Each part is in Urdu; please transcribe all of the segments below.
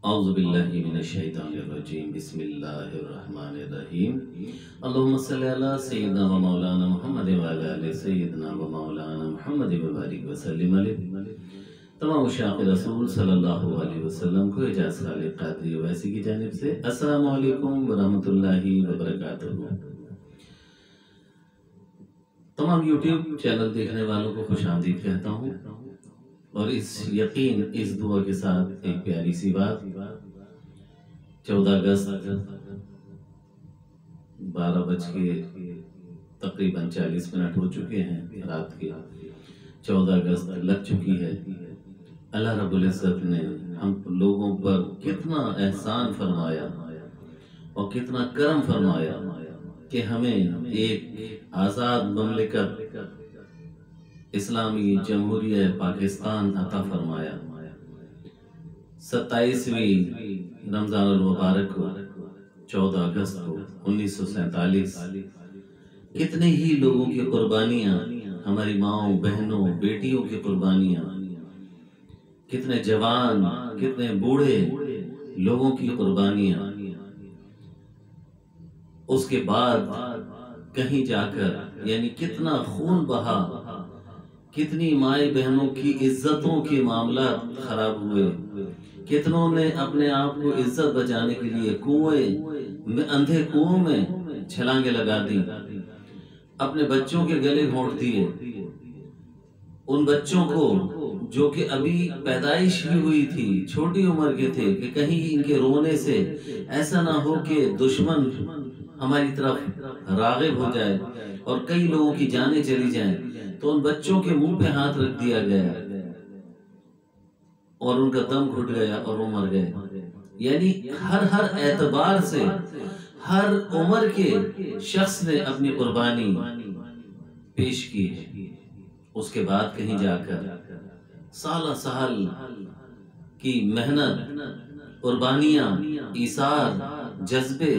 اعوذ باللہ من الشیطان الرجیم بسم اللہ الرحمن الرحیم اللہم صلی علی سیدنا و مولانا محمد و علی آل سیدنا و مولانا محمد و بارک وسلم علیہ۔ تمام عشاق رسول صلی اللہ علیہ وسلم کو اعجاز خالق قادری ویسی کی جانب سے السلام علیکم ورحمۃ اللہ وبرکاتہ۔ تمام یوٹیوب چینل دیکھنے والوں کو خوش آمدید کہتا ہوں، اور اس یقین اس دعا کے ساتھ ایک پیاری سی بات، 14 اگست 12:40 ہو چکے ہیں، رات کے 14 اگست لگ چکی ہے۔ اللہ رب العزت نے ہم لوگوں پر کتنا احسان فرمایا اور کتنا کرم فرمایا کہ ہمیں ایک آزاد مملکت اسلامی جمہوریہ پاکستان عطا فرمایا۔ 27ویں رمضان المبارک کو 14 اگست کو 1947 کتنے ہی لوگوں کی قربانیاں، ہماری ماؤں بہنوں بیٹیوں کی قربانیاں، کتنے جوان کتنے بوڑھے لوگوں کی قربانیاں، اس کے بعد کہیں جا کر یعنی کتنا خون بہا، کتنی مائیں بہنوں کی عزتوں کے معاملات خراب ہوئے، کتنوں نے اپنے آپ کو عزت بچانے کے لیے اندھے کنویں میں چھلانگیں لگا دی، اپنے بچوں کے گلے گھونٹ دیے، ان بچوں کو جو کہ ابھی پیدائش ہی ہوئی تھی، چھوٹی عمر کے تھے، کہ کہیں ان کے رونے سے ایسا نہ ہو کہ دشمن ہماری طرف راغب ہو جائے اور کئی لوگوں کی جانیں چلی جائیں، تو ان بچوں کے منہ پہ ہاتھ رکھ دیا گیا اور ان کا دم گھٹ گیا اور وہ مر گئے۔ یعنی ہر اعتبار سے ہر عمر کے شخص نے اپنی قربانی پیش کی ہے۔ اس کے بعد کہیں جا کر سالہ سال کی محنت، قربانیاں، ایثار، جذبے،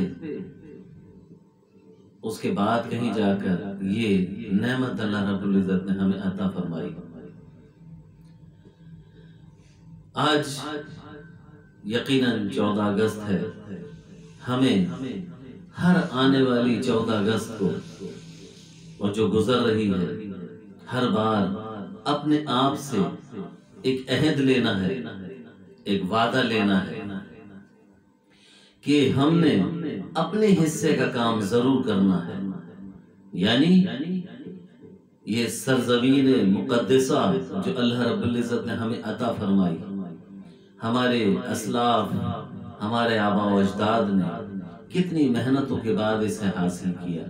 اس کے بعد کہیں جا کر یہ نعمت اللہ رب العزت نے ہمیں عطا فرمائی۔ آج یقیناً 14 اگست ہے، ہمیں ہر آنے والی 14 اگست کو اور جو گزر رہی ہے، ہر بار اپنے آپ سے ایک عہد لینا ہے، ایک وعدہ لینا ہے کہ ہم نے اپنے حصے کا کام ضرور کرنا ہے۔ یعنی یہ سرزمین مقدسہ جو اللہ رب العزت نے ہمیں عطا فرمائی، ہمارے اسلاف، ہمارے آباء و اجداد نے کتنی محنتوں کے بعد اسے حاصل کیا،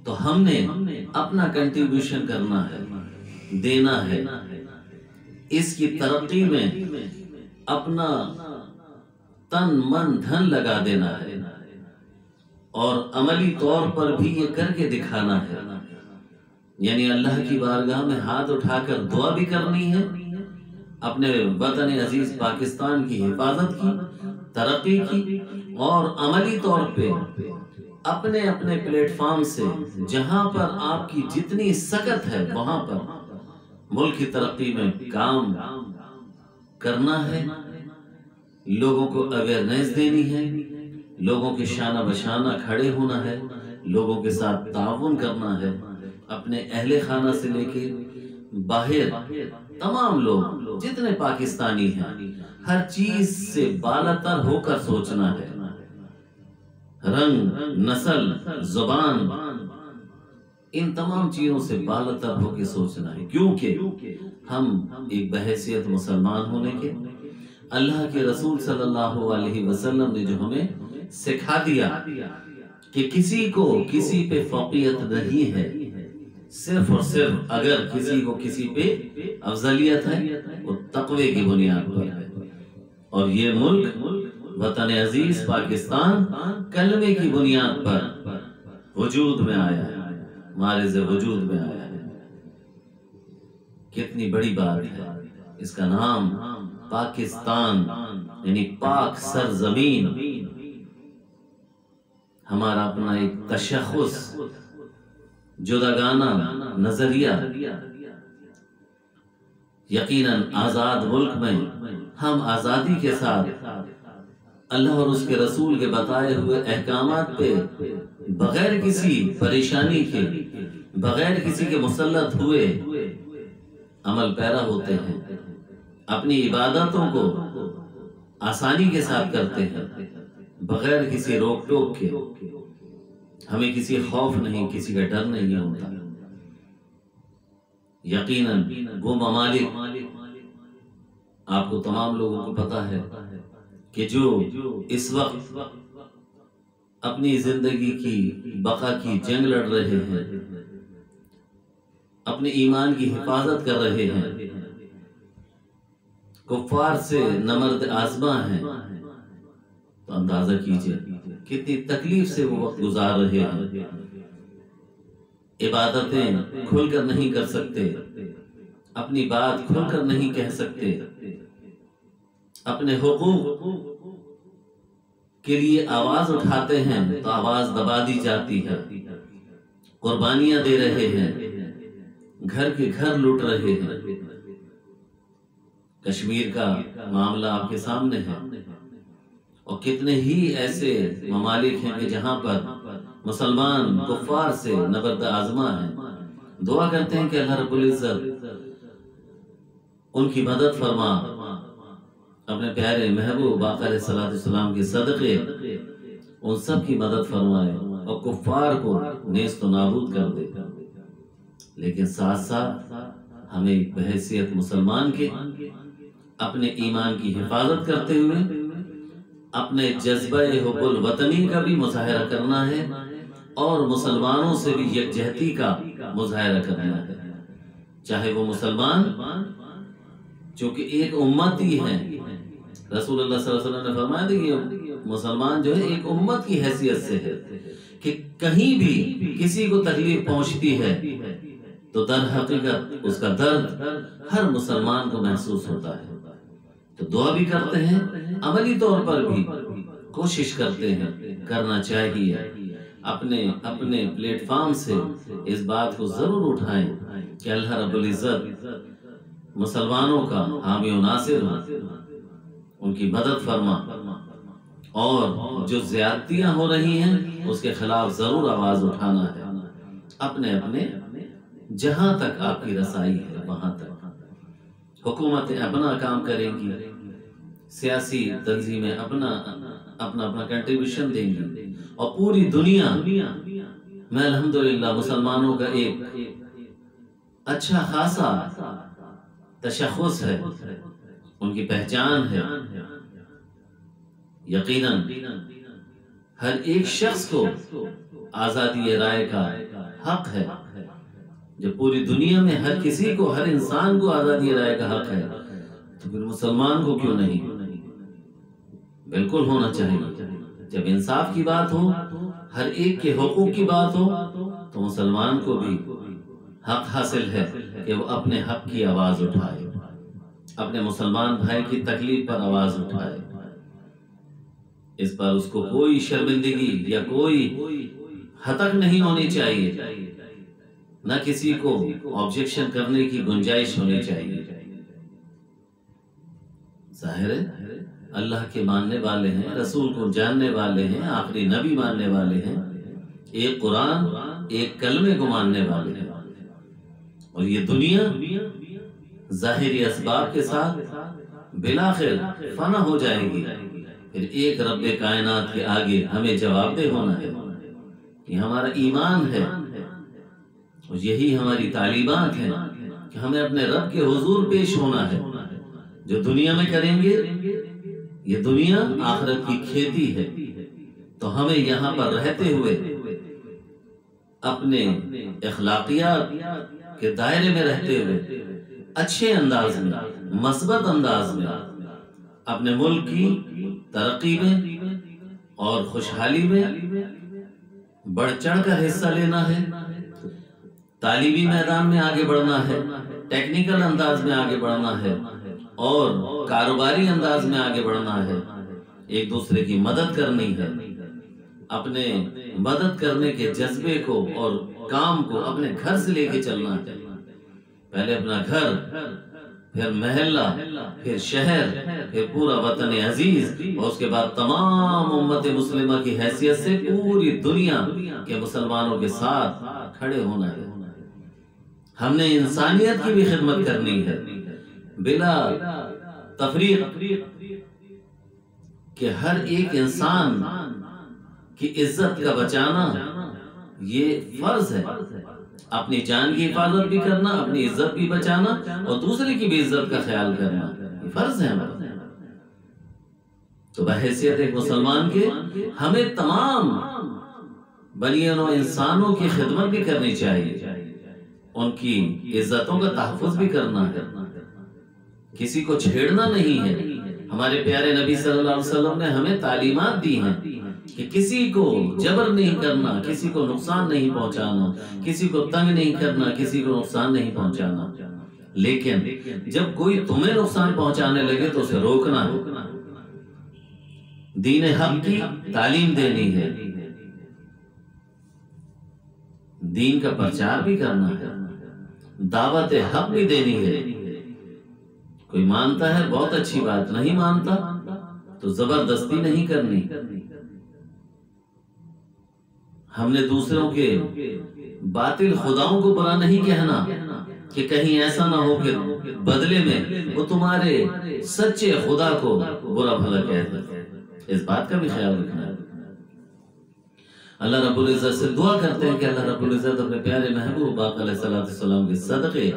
تو ہم نے اپنا کنٹریبیوشن کرنا ہے، دینا ہے، اس کی ترقی میں اپنا تن من دھن لگا دینا ہے، اور عملی طور پر بھی یہ کر کے دکھانا ہے۔ یعنی اللہ کی بارگاہ میں ہاتھ اٹھا کر دعا بھی کرنی ہے، اپنے وطن عزیز پاکستان کی حفاظت کی، ترقی کی، اور عملی طور پہ اپنے اپنے پلیٹ فارم سے جہاں پر آپ کی جتنی سکت ہے وہاں پر ملک کی ترقی میں کام کرنا ہے، لوگوں کو اویئرنیس دینی ہے، لوگوں کے شانہ بشانہ کھڑے ہونا ہے، لوگوں کے ساتھ تعاون کرنا ہے، اپنے اہل خانہ سے لے کے باہر تمام لوگ جتنے پاکستانی ہیں، ہر چیز سے بالاتر ہو کر سوچنا ہے، رنگ، نسل، زبان، ان تمام چیزوں سے بالاتر ہو کے سوچنا ہے، کیونکہ ہم ایک بحیثیت مسلمان ہونے کے، اللہ کے رسول صلی اللہ علیہ وسلم نے جو ہمیں سکھا دیا کہ کسی کو کسی پہ فوقیت نہیں ہے، صرف اور صرف اگر کسی کو کسی پہ افضلیت ہے وہ تقوی کی بنیاد پر ہے، اور یہ ملک وطن عزیز پاکستان کلمے کی بنیاد پر وجود میں آیا ہے، مارز وجود میں آیا ہے۔ کتنی بڑی بات ہے، اس کا نام پاکستان یعنی پاک سرزمین، ہمارا اپنا ایک تشخص، جداگانہ نظریہ، یقیناً آزاد ملک میں ہم آزادی کے ساتھ اللہ اور اس کے رسول کے بتائے ہوئے احکامات پہ بغیر کسی پریشانی کے، بغیر کسی کے مسلط ہوئے عمل پیرا ہوتے ہیں، اپنی عبادتوں کو آسانی کے ساتھ کرتے ہیں بغیر کسی روک ٹوک کے، ہمیں کسی خوف نہیں، کسی کا ڈر نہیں ہوتا۔ یقیناً وہ ممالک، آپ کو تمام لوگوں کو پتا ہے کہ جو اس وقت اپنی زندگی کی بقا کی جنگ لڑ رہے ہیں، اپنے ایمان کی حفاظت کر رہے ہیں، کفار سے نمرد آزما ہیں، تو اندازہ کیجئے کتنی تکلیف سے وہ وقت گزار رہے ہیں۔ عبادتیں کھل کر نہیں کر سکتے، اپنی بات کھل کر نہیں کہہ سکتے، اپنے حقوق کے لیے آواز اٹھاتے ہیں تو آواز دبا دی جاتی ہے، قربانیاں دے رہے ہیں، گھر کے گھر لوٹ رہے ہیں۔ کشمیر کا معاملہ آپ کے سامنے ہے، اور کتنے ہی ایسے ممالک ہیں کہ جہاں پر مسلمان کفار سے نبرد آزما ہیں۔ دعا کرتے ہیں کہ اللہ رب العزت ان کی مدد فرما، اپنے پیارے محبوب آقا علیہ السلام کے صدقے ان سب کی مدد فرمائے اور کفار کو نیست و نابود کر دے۔ لیکن ساتھ ساتھ ہمیں بحیثیت مسلمان کے اپنے ایمان کی حفاظت کرتے ہوئے اپنے جذبہ حب الوطنی کا بھی مظاہرہ کرنا ہے، اور مسلمانوں سے بھی یکجہتی کا مظاہرہ کرنا ہے۔ چاہے وہ مسلمان، چونکہ ایک امت ہی ہے، رسول اللہ صلی اللہ علیہ وسلم نے فرمایا تھا کہ مسلمان جو ہے ایک امت کی حیثیت سے ہے، کہ کہیں بھی کسی کو تکلیف پہنچتی ہے تو در حقیقت اس کا درد ہر مسلمان کو محسوس ہوتا ہے۔ تو دعا بھی کرتے ہیں، عملی طور پر بھی کوشش کرتے ہیں، کرنا چاہیے۔ اپنے پلیٹ فارم سے اس بات کو ضرور اٹھائیں کہ اللہ رب العزت مسلمانوں کا حامی و ناصر ہو، ان کی مدد فرما، اور جو زیادتیاں ہو رہی ہیں اس کے خلاف ضرور آواز اٹھانا ہے۔ اپنے جہاں تک آپ کی رسائی ہے وہاں تک حکومتیں اپنا کام کریں گی، سیاسی تنظیمیں اپنا کنٹریبیوشن دیں گی، اور پوری دنیا میں الحمدللہ مسلمانوں کا ایک اچھا خاصا تشخص ہے، ان کی پہچان ہے۔ یقیناً ہر ایک شخص کو آزادی رائے کا حق ہے۔ جب پوری دنیا میں ہر کسی کو، ہر انسان کو آزادی رائے کا حق ہے، تو پھر مسلمان کو کیوں نہیں؟ بالکل ہونا چاہیے۔ جب انصاف کی بات ہو، ہر ایک کے حقوق کی بات ہو، تو مسلمان کو بھی حق حاصل ہے کہ وہ اپنے حق کی آواز اٹھائے، اپنے مسلمان بھائی کی تکلیف پر آواز اٹھائے۔ اس پر اس کو کوئی شرمندگی یا کوئی ہتک نہیں ہونی چاہیے، نہ کسی کو آبجیکشن کرنے کی گنجائش ہونی چاہیے۔ ظاہر ہے اللہ کے ماننے والے ہیں، رسول کو جاننے والے ہیں، آخری نبی ماننے والے ہیں، ایک قرآن ایک کلمے کو ماننے والے ہیں، اور یہ دنیا ظاہری اسباب کے ساتھ بالآخر فنا ہو جائے گی، پھر ایک رب کائنات کے آگے ہمیں جواب دہ ہونا ہے۔ یہ ہمارا ایمان ہے، اور یہی ہماری تعلیمات ہیں کہ ہمیں اپنے رب کے حضور پیش ہونا ہے۔ جو دنیا میں کریں گے، یہ دنیا آخرت کی کھیتی ہے، تو ہمیں یہاں پر رہتے ہوئے اپنے اخلاقیات کے دائرے میں رہتے ہوئے اچھے انداز میں، مثبت انداز میں اپنے ملک کی ترقی میں اور خوشحالی میں بڑھ چڑھ کر حصہ لینا ہے، تعلیمی میدان میں آگے بڑھنا ہے، ٹیکنیکل انداز میں آگے بڑھنا ہے، اور کاروباری انداز میں آگے بڑھنا ہے، ایک دوسرے کی مدد کرنی ہے، اپنے مدد کرنے کے جذبے کو اور کام کو اپنے گھر سے لے کے چلنا ہے۔ پہلے اپنا گھر، پھر محلہ، پھر شہر، پھر پورا وطن عزیز، اور اس کے بعد تمام امت مسلمہ کی حیثیت سے پوری دنیا کے مسلمانوں کے ساتھ کھڑے ہونا ہے۔ ہم نے انسانیت کی بھی خدمت کرنی ہے بلا تفریق، کہ ہر ایک انسان کی عزت کا بچانا یہ فرض ہے۔ اپنی جان کی حفاظت بھی کرنا، اپنی عزت بھی بچانا، اور دوسرے کی بھی عزت کا خیال کرنا یہ فرض ہے ہمارا۔ تو بحیثیت ایک مسلمان کے ہمیں تمام بنی نوع انسانوں کی خدمت بھی کرنی چاہیے، ان کی عزتوں کا تحفظ بھی کرنا ہے، کسی کو چھیڑنا نہیں ہے۔ ہمارے پیارے نبی صلی اللہ علیہ وسلم نے ہمیں تعلیمات دی ہیں کہ کسی کو جبر نہیں کرنا، کسی کو نقصان نہیں پہنچانا، کسی کو تنگ نہیں کرنا، کسی کو نقصان نہیں پہنچانا، لیکن جب کوئی تمہیں نقصان پہنچانے لگے تو اسے روکنا ہے، دین حق کی تعلیم دینی ہے، دین کا پرچار بھی کرنا ہے، دعوت حق بھی دینی ہے۔ کوئی مانتا ہے بہت اچھی بات، نہیں مانتا تو زبردستی نہیں کرنی۔ ہم نے دوسروں کے باطل خداؤں کو برا نہیں کہنا کہ کہیں ایسا نہ ہو کہ بدلے میں وہ تمہارے سچے خدا کو برا بھلا کہہ دے، اس بات کا بھی خیال رکھنا ہے۔ اللہ رب العزت سے دعا کرتے ہیں کہ اللہ رب العزت اپنے پیارے محبوب آقا علیہ السلام کے صدقے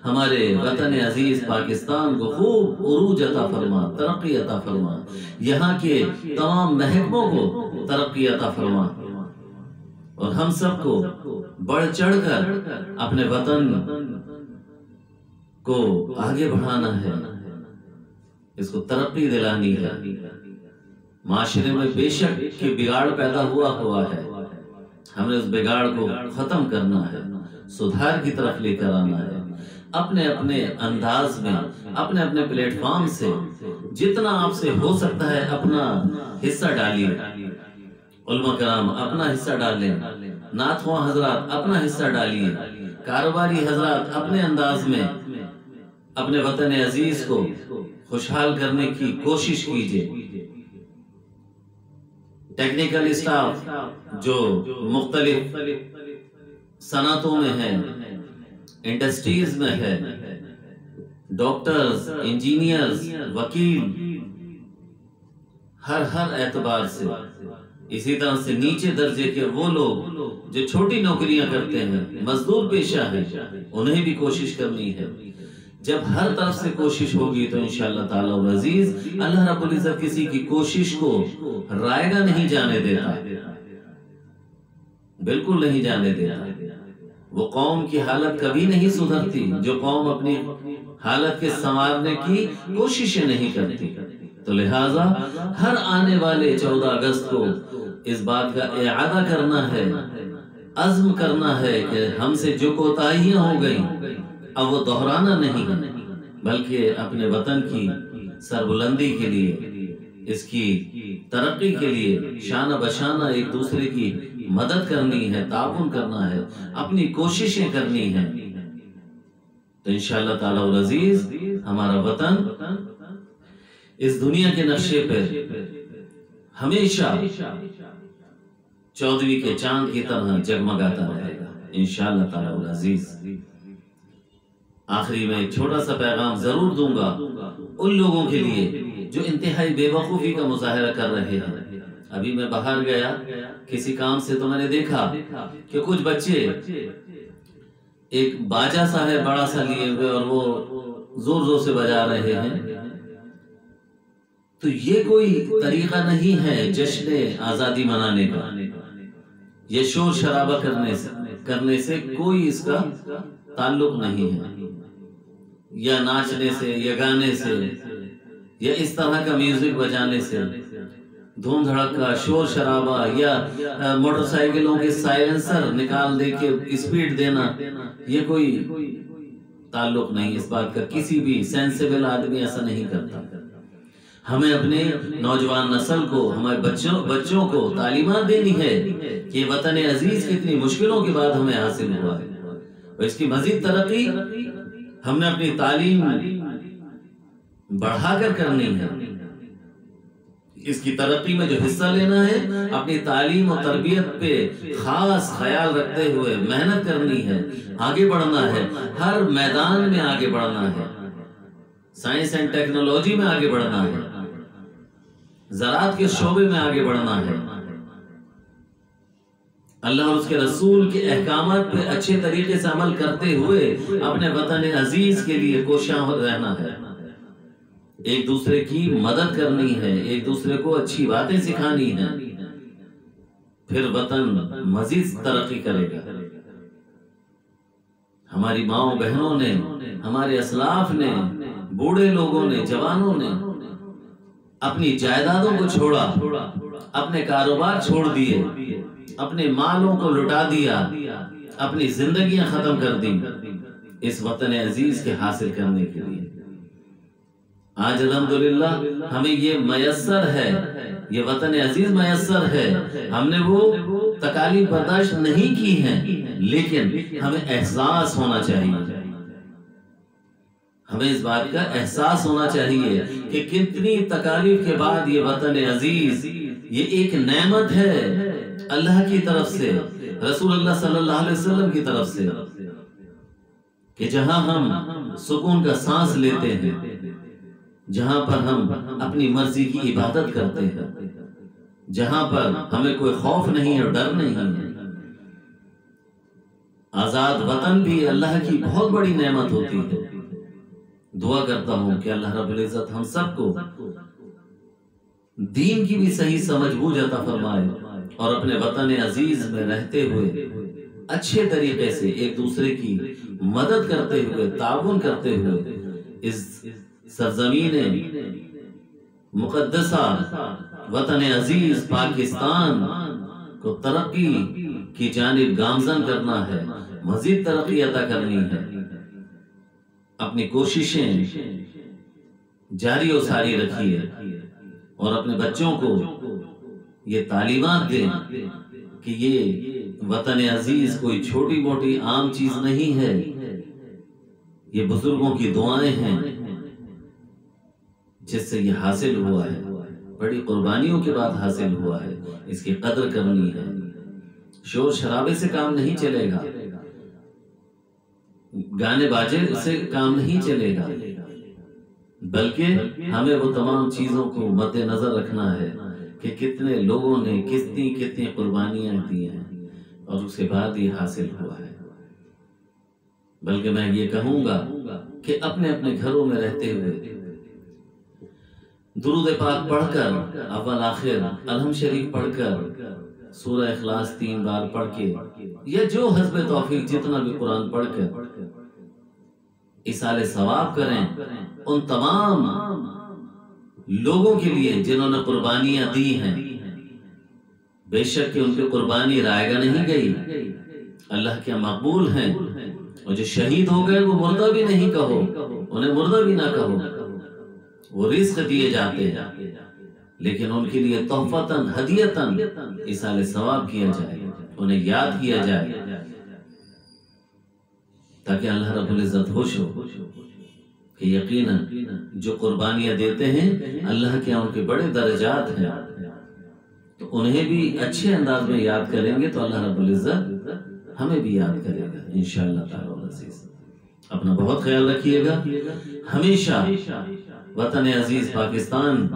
ہمارے وطن عزیز پاکستان کو خوب عروج عطا فرما، ترقی عطا فرما، یہاں کے تمام محکموں کو ترقی عطا فرما، اور ہم سب کو بڑھ چڑھ کر اپنے وطن کو آگے بڑھانا ہے، اس کو ترقی دلانی ہے۔ معاشرے میں بے شک کہ بگاڑ پیدا ہوا ہے، ہم نے اس بگاڑ کو ختم کرنا ہے، سدھار کی طرف لے کر آنا ہے۔ اپنے اپنے انداز میں، اپنے اپنے پلیٹ فارم سے جتنا آپ سے ہو سکتا ہے اپنا حصہ ڈالیے، علماء کرام اپنا حصہ ڈالیں، نعت خواں حضرات اپنا حصہ ڈالیے، کاروباری حضرات اپنے انداز میں اپنے وطن عزیز کو خوشحال کرنے کی کوشش کیجیے۔ ٹیکنیکل اسٹاف جو مختلف صنعتوں میں ہے، انڈسٹریز میں ہے، ڈاکٹرز، انجینئرز، وکیل، ہر اعتبار سے، اسی طرح سے نیچے درجے کے وہ لوگ جو چھوٹی نوکریاں کرتے ہیں، مزدور پیشہ ہے، انہیں بھی کوشش کرنی ہے۔ جب ہر طرف سے کوشش ہوگی تو انشاءاللہ تعالی العزیز اللہ رب العزت کسی کی کوشش کو رائے گا نہیں جانے دیتا، بالکل نہیں جانے دیتا۔ وہ قوم کی حالت کبھی نہیں سدھرتی جو قوم اپنی حالت کے سنوارنے کی کوششیں نہیں کرتی۔ تو لہٰذا ہر آنے والے 14 اگست کو اس بات کا اعادہ کرنا ہے، عزم کرنا ہے کہ ہم سے جو کوتاہیاں ہو گئیں اب وہ دہرانا نہیں، بلکہ اپنے وطن کی سربلندی کے لیے، اس کی ترقی کے لیے شانہ بشانہ ایک دوسرے کی مدد کرنی ہے، تعاون کرنا ہے، اپنی کوششیں کرنی ہیں۔ تو انشاءاللہ تعالی العزیز ہمارا وطن اس دنیا کے نقشے پر ہمیشہ 14ویں کے چاند کی طرح جگمگاتا رہے گا انشاءاللہ تعالی العزیز۔ آخری میں ایک چھوٹا سا پیغام ضرور دوں گا ان لوگوں کے لیے جو انتہائی بے وقوفی کا مظاہرہ کر رہے ہیں۔ ابھی میں باہر گیا کسی کام سے تو میں نے دیکھا کہ کچھ بچے ایک باجا سا ہے بڑا سا لیے ہوئے اور وہ زور زور سے بجا رہے ہیں۔ تو یہ کوئی طریقہ نہیں ہے جشن آزادی منانے کا، یہ شور شرابہ کرنے سے کوئی اس کا تعلق نہیں ہے، یا ناچنے سے یا گانے سے یا اس طرح کا میوزک بجانے سے، دھوم دھڑکا شور شرابہ یا موٹر سائیکلوں کے سائلنسر نکال دے کے اسپیڈ دینا، یہ کوئی تعلق نہیں اس بات کا۔ کسی بھی سینسیبل آدمی ایسا نہیں کرتا۔ ہمیں اپنے نوجوان نسل کو، ہمارے بچوں کو تعلیمات دینی ہے کہ وطن عزیز کتنی مشکلوں کے بعد ہمیں حاصل ہوا ہے، اور اس کی مزید ترقی ہم نے اپنی تعلیم بڑھا کر کرنی ہے، اس کی ترقی میں جو حصہ لینا ہے، اپنی تعلیم و تربیت پہ خاص خیال رکھتے ہوئے محنت کرنی ہے، آگے بڑھنا ہے، ہر میدان میں آگے بڑھنا ہے، سائنس اینڈ ٹیکنالوجی میں آگے بڑھنا ہے، زراعت کے شعبے میں آگے بڑھنا ہے، اللہ اور اس کے رسول کے احکامات پہ اچھے طریقے سے عمل کرتے ہوئے اپنے وطن عزیز کے لیے کوشاں رہنا ہے، ایک دوسرے کی مدد کرنی ہے، ایک دوسرے کو اچھی باتیں سکھانی ہیں، پھر وطن مزید ترقی کرے گا۔ ہماری ماؤں بہنوں نے، ہمارے اسلاف نے، بوڑھے لوگوں نے، جوانوں نے اپنی جائیدادوں کو چھوڑا، اپنے کاروبار چھوڑ دیے، اپنے مالوں کو لٹا دیا، اپنی زندگیاں ختم کر دی اس وطن عزیز کے حاصل کرنے کے لیے۔ آج الحمدللہ ہمیں یہ میسر ہے، یہ وطن عزیز میسر ہے، ہم نے وہ تکالیف برداشت نہیں کی ہیں، لیکن ہمیں احساس ہونا چاہیے، ہمیں اس بات کا احساس ہونا چاہیے کہ کتنی تکالیف کے بعد یہ وطن عزیز یہ ایک نعمت ہے اللہ کی طرف سے، رسول اللہ صلی اللہ علیہ وسلم کی طرف سے، کہ جہاں ہم سکون کا سانس لیتے ہیں، جہاں پر ہم اپنی مرضی کی عبادت کرتے ہیں، جہاں پر ہمیں کوئی خوف نہیں اور ڈر نہیں ہے۔ آزاد وطن بھی اللہ کی بہت بڑی نعمت ہوتی ہے۔ دعا کرتا ہوں کہ اللہ رب العزت ہم سب کو دین کی بھی صحیح سمجھ بوجھ عطا فرمائے، اور اپنے وطن عزیز میں رہتے ہوئے اچھے طریقے سے ایک دوسرے کی مدد کرتے ہوئے، تعاون کرتے ہوئے اس سرزمین مقدسہ وطن عزیز پاکستان کو ترقی کی جانب گامزن کرنا ہے، مزید ترقی عطا کرنی ہے۔ اپنی کوششیں جاری و ساری رکھیے اور اپنے بچوں کو یہ تعلیمات دیں کہ یہ وطن عزیز کوئی چھوٹی موٹی عام چیز نہیں ہے، یہ بزرگوں کی دعائیں ہیں جس سے یہ حاصل ہوا ہے، بڑی قربانیوں کے بعد حاصل ہوا ہے، اس کی قدر کرنی ہے۔ شور شرابے سے کام نہیں چلے گا، گانے باجے سے کام نہیں چلے گا، بلکہ ہمیں وہ تمام چیزوں کو مد نظر رکھنا ہے کہ کتنے لوگوں نے کتنی قربانیاں دی ہیں اور اس کے بعد یہ حاصل ہوا ہے۔ بلکہ میں یہ کہوں گا کہ اپنے اپنے گھروں میں رہتے ہوئے درود پاک پڑھ کر، اول آخر الحمد شریف پڑھ کر، سورہ اخلاص 3 بار پڑھ کے، یا جو حسب توفیق جتنا بھی قرآن پڑھ کر ایصال ثواب کریں ان تمام لوگوں کے لیے جنہوں نے قربانیاں دی ہیں۔ بے شک کہ ان کی قربانی رائے گا نہیں گئی، اللہ کے مقبول ہیں، اور جو شہید ہو گئے وہ مردہ بھی نہیں کہو، انہیں مردہ بھی نہ کہو، وہ رزق دیے جاتے ہیں، لیکن ان کے لیے تحفتاً ہدیتاً ایصال ثواب کیا جائے، انہیں یاد کیا جائے، تاکہ اللہ رب العزت خوش ہو کہ یقیناً جو قربانیاں دیتے ہیں اللہ کے ان کے بڑے درجات ہیں، تو انہیں بھی اچھے انداز میں یاد کریں گے تو اللہ رب العزت ہمیں بھی یاد کرے گا انشاءاللہ تعالی العزیز۔ اپنا بہت خیال رکھیے گا، ہمیشہ وطن عزیز پاکستان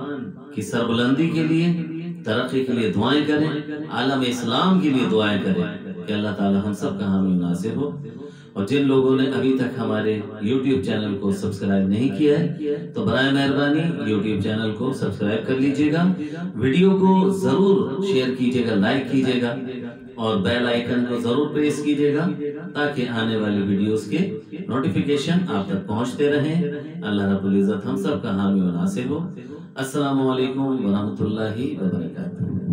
کی سربلندی کے لیے، ترقی کے لیے دعائیں کریں، عالم اسلام کے لیے دعائیں کریں کہ اللہ تعالی ہم سب کا حامی ناصر ہو۔ اور جن لوگوں نے ابھی تک ہمارے یوٹیوب چینل کو سبسکرائب نہیں کیا ہے تو برائے مہربانی یوٹیوب چینل کو سبسکرائب کر لیجئے گا، ویڈیو کو ضرور شیئر کیجئے گا، لائک کیجئے گا، اور بیل آئیکن کو ضرور پریس کیجئے گا تاکہ آنے والی ویڈیوز کے نوٹیفیکیشن آپ تک پہنچتے رہیں۔ اللہ رب العزت ہم سب کا حامی و ناصر ہو۔ السلام علیکم ورحمۃ اللہ وبرکاتہ۔